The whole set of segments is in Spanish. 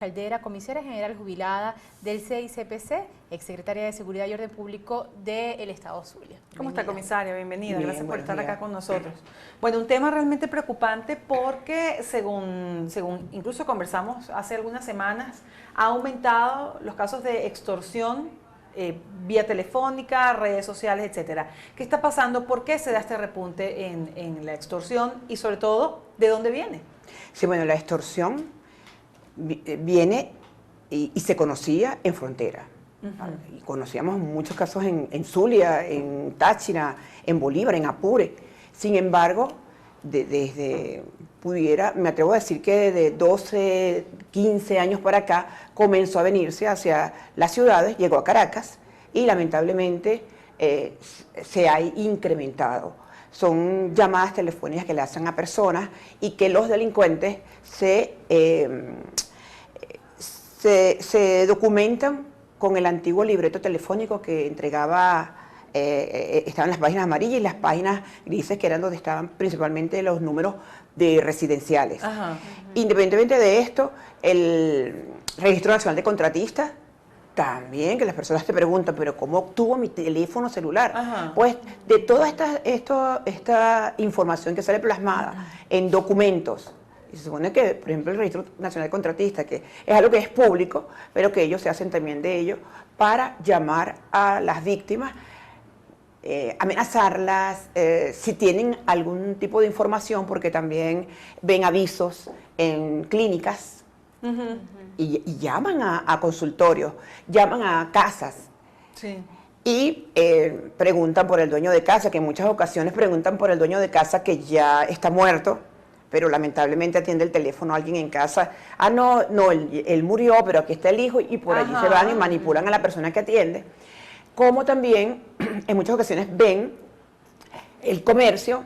Caldera, comisaria general jubilada del CICPC, exsecretaria de Seguridad y Orden Público del Estado Zulia. ¿Cómo está, comisaria? Bienvenida, Bien, gracias por estar días. acá con nosotros. Bueno, un tema realmente preocupante porque según incluso conversamos hace algunas semanas, ha aumentado los casos de extorsión vía telefónica, redes sociales, etcétera. ¿Qué está pasando? ¿Por qué se da este repunte en la extorsión? Y sobre todo, ¿de dónde viene? Sí, bueno, la extorsión viene y se conocía en frontera. Y conocíamos muchos casos en Zulia, en Táchira, en Bolívar, en Apure. Sin embargo, me atrevo a decir que de 12, 15 años para acá, comenzó a venirse hacia las ciudades, llegó a Caracas y lamentablemente se ha incrementado. Son llamadas telefónicas que le hacen a personas y que los delincuentes se documentan con el antiguo libreto telefónico que entregaba, estaban las páginas amarillas y las páginas grises, que eran donde estaban principalmente los números de residenciales. Ajá. Independientemente de esto, el Registro Nacional de Contratistas, también, que las personas te preguntan, pero ¿cómo obtuvo mi teléfono celular? Ajá. Pues de toda esta información que sale plasmada en documentos, y se supone que, por ejemplo, el Registro Nacional de Contratistas, que es algo que es público, pero que ellos se hacen también de ello para llamar a las víctimas, amenazarlas, si tienen algún tipo de información, porque también ven avisos en clínicas, y llaman a consultorios, llaman a casas. Sí. Y preguntan por el dueño de casa, que en muchas ocasiones preguntan por el dueño de casa que ya está muerto, pero lamentablemente atiende el teléfono a alguien en casa. Ah, no, él murió, pero aquí está el hijo, y por allí se van y manipulan a la persona que atiende. Como también en muchas ocasiones ven el comercio,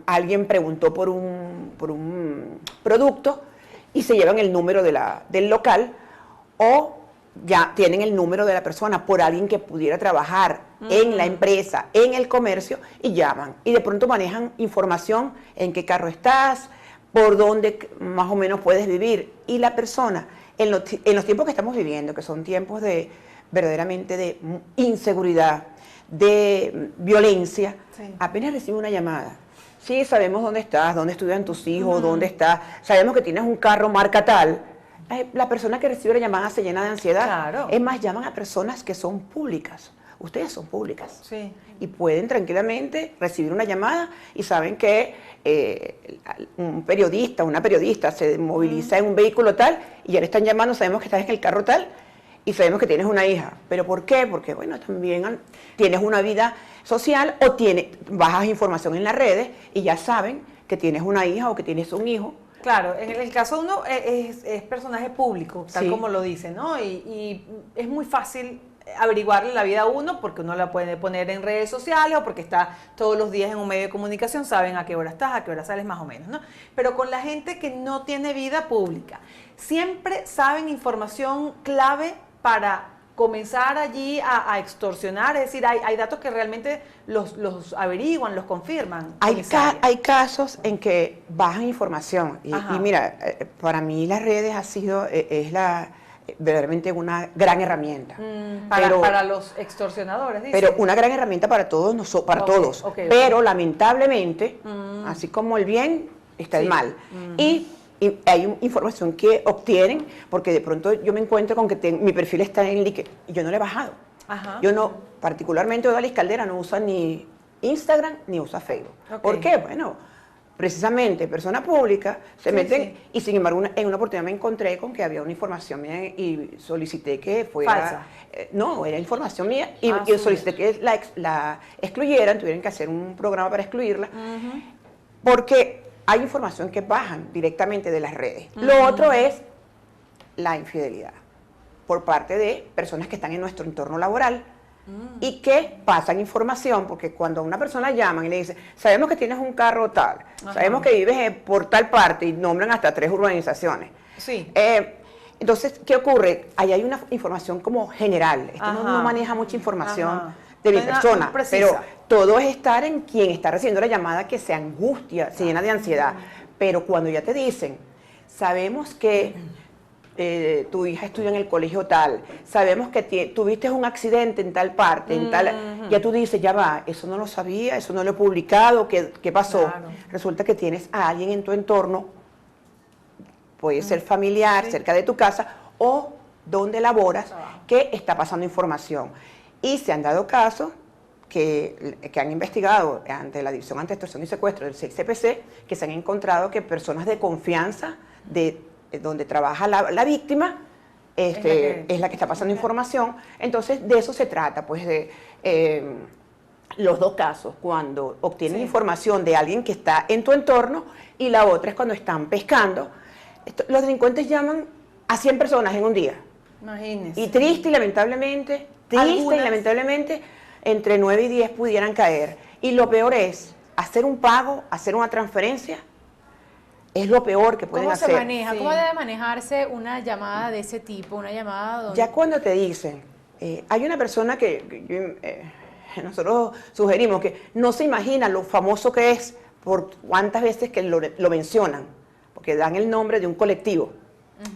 alguien preguntó por un producto y se llevan el número del local, o ya tienen el número de la persona por alguien que pudiera trabajar en la empresa, en el comercio, y llaman. Y de pronto manejan información en qué carro estás, por dónde más o menos puedes vivir. Y la persona, en los tiempos que estamos viviendo, que son tiempos verdaderamente de inseguridad, de violencia, Sí. apenas recibe una llamada. Sí, sabemos dónde estás, dónde estudian tus hijos, dónde estás, sabemos que tienes un carro marca tal. La persona que recibe la llamada se llena de ansiedad. Claro. Es más, llaman a personas que son públicas. Ustedes son públicas. Sí. Y pueden tranquilamente recibir una llamada y saben que un periodista, una periodista se moviliza en un vehículo tal y ya le están llamando, sabemos que estás en el carro tal y sabemos que tienes una hija. ¿Pero por qué? Porque, bueno, también tienes una vida social o bajas información en las redes y ya saben que tienes una hija o que tienes un hijo. Claro, en el caso de uno es personaje público, tal Sí. como lo dice, ¿no? Y es muy fácil averiguarle la vida a uno porque uno la puede poner en redes sociales o porque está todos los días en un medio de comunicación, saben a qué hora estás, a qué hora sales más o menos, ¿no? Pero con la gente que no tiene vida pública, siempre saben información clave para comenzar allí a extorsionar, es decir, hay datos que realmente los averiguan, los confirman. Hay casos en que bajan información y mira, para mí las redes es verdaderamente una gran herramienta. Para los extorsionadores, dice. Pero una gran herramienta para todos, todos. Pero lamentablemente, así como el bien, está el mal. Y hay información que obtienen, porque de pronto yo me encuentro con que mi perfil está en LinkedIn y yo no lo he bajado. Yo no, particularmente Odalis Caldera no usa ni Instagram ni usa Facebook. ¿Por qué? Bueno, precisamente persona pública se meten y sin embargo en una oportunidad me encontré con que había una información mía y solicité que fuera... Falsa. No, era información mía y solicité que la excluyeran, tuvieran que hacer un programa para excluirla, porque hay información que bajan directamente de las redes. Lo otro es la infidelidad por parte de personas que están en nuestro entorno laboral y que pasan información, porque cuando a una persona llaman y le dicen, sabemos que tienes un carro tal, sabemos que vives por tal parte y nombran hasta 3 urbanizaciones. Sí. Entonces, ¿qué ocurre? Ahí hay una información como general. No maneja mucha información de mi persona, pero todo es estar en quien está recibiendo la llamada, que se angustia, se llena de ansiedad. Pero cuando ya te dicen, sabemos que tu hija estudia en el colegio tal, sabemos que tuviste un accidente en tal parte, en tal, ya tú dices, ya va, eso no lo sabía, eso no lo he publicado, ¿qué pasó? Claro. Resulta que tienes a alguien en tu entorno, puede ser familiar, cerca de tu casa, o donde laboras, que está pasando información. Y se han dado casos que han investigado ante la División Ante Extorsión y Secuestro del CPC, que se han encontrado que personas de confianza de donde trabaja la víctima es la que está pasando información. Entonces, de eso se trata, pues de los dos casos, cuando obtienes información de alguien que está en tu entorno, y la otra es cuando están pescando. Los delincuentes llaman a 100 personas en un día. Imagínense. Y triste y lamentablemente, entre 9 y 10 pudieran caer. Y lo peor es hacer un pago, hacer una transferencia. Es lo peor que pueden hacer. ¿Cómo se maneja? Sí. ¿Cómo debe manejarse una llamada de ese tipo? Una llamada donde... Ya cuando te dicen, hay una persona nosotros sugerimos que no se imagina lo famoso que es por cuántas veces que lo mencionan, porque dan el nombre de un colectivo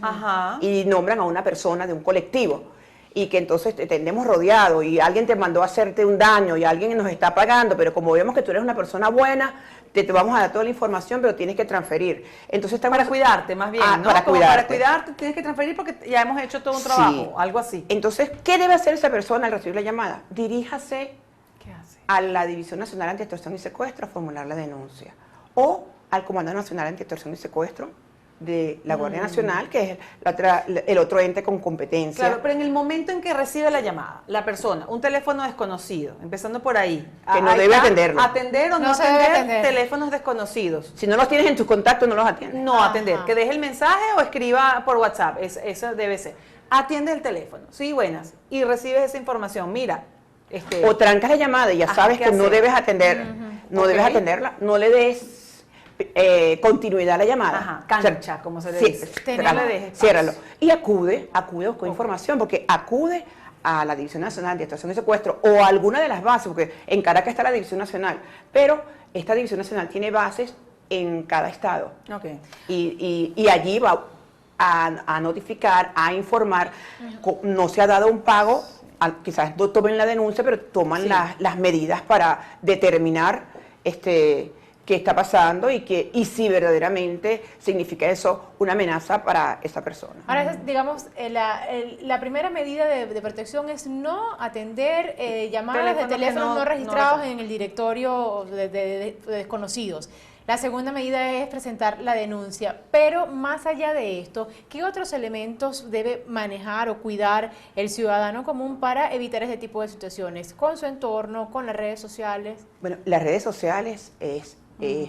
Ajá. y nombran a una persona de un colectivo, y que entonces te tenemos rodeado y alguien te mandó a hacerte un daño y alguien nos está pagando, pero como vemos que tú eres una persona buena, te vamos a dar toda la información, pero tienes que transferir. Entonces estamos Para cuidarte, más bien, ¿no? para Como cuidarte. para cuidarte tienes que transferir porque ya hemos hecho todo un trabajo, Sí. algo así. Entonces, ¿qué debe hacer esa persona al recibir la llamada? Diríjase ¿Qué hace? a la División Nacional Ante Extorsión y Secuestro a formular la denuncia, o al Comando Nacional Ante Extorsión y Secuestro de la Guardia Nacional, que es el otro ente con competencia. Claro, pero en el momento en que recibe la llamada, la persona, un teléfono desconocido, empezando por ahí. Que no ahí debe está, atenderlo. Atender o no No se debe atender atender. teléfonos desconocidos. Si no los tienes en tus contactos, no los atiendes. No Ajá. atender, que deje el mensaje o escriba por WhatsApp, eso debe ser. Atiende el teléfono, sí, buenas, y recibes esa información. Mira, O trancas la llamada y ya Ajá, sabes ¿qué que no hacer? debes atender, no Ok. debes atenderla, no le des continuidad a la llamada. Ajá, cancha, como se le sí, dice. No le dejes paso. ciérralo. Y acude con información, porque acude a la División Nacional de Extorsión y Secuestro o a alguna de las bases, porque en Caracas está la División Nacional, pero esta División Nacional tiene bases en cada estado. Ok. Y allí va a notificar, a informar. No se ha dado un pago, quizás no tomen la denuncia, pero toman Sí. las medidas para determinar qué está pasando y si verdaderamente significa eso una amenaza para esa persona. Ahora, digamos, la primera medida de protección es no atender llamadas de Teléfonos que teléfonos no no registrados registrados. en el directorio de desconocidos. La segunda medida es presentar la denuncia, pero más allá de esto, ¿qué otros elementos debe manejar o cuidar el ciudadano común para evitar este tipo de situaciones? Con su entorno, con las redes sociales. Bueno, las redes sociales es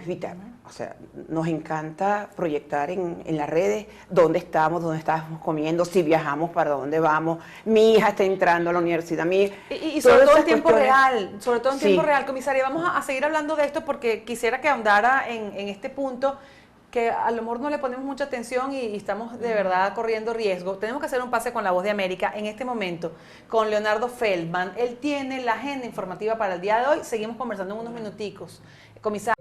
vital. O sea, nos encanta proyectar en las redes dónde estamos comiendo, si viajamos, para dónde vamos. Mi hija está entrando a la universidad. Y sobre todo en tiempo real, sobre todo en Sí. tiempo real, comisaria. Vamos a seguir hablando de esto porque quisiera que ahondara en este punto que a lo mejor no le ponemos mucha atención y estamos de verdad corriendo riesgo. Tenemos que hacer un pase con La Voz de América en este momento con Leonardo Feldman. Él tiene la agenda informativa para el día de hoy. Seguimos conversando en unos minuticos. Comisario.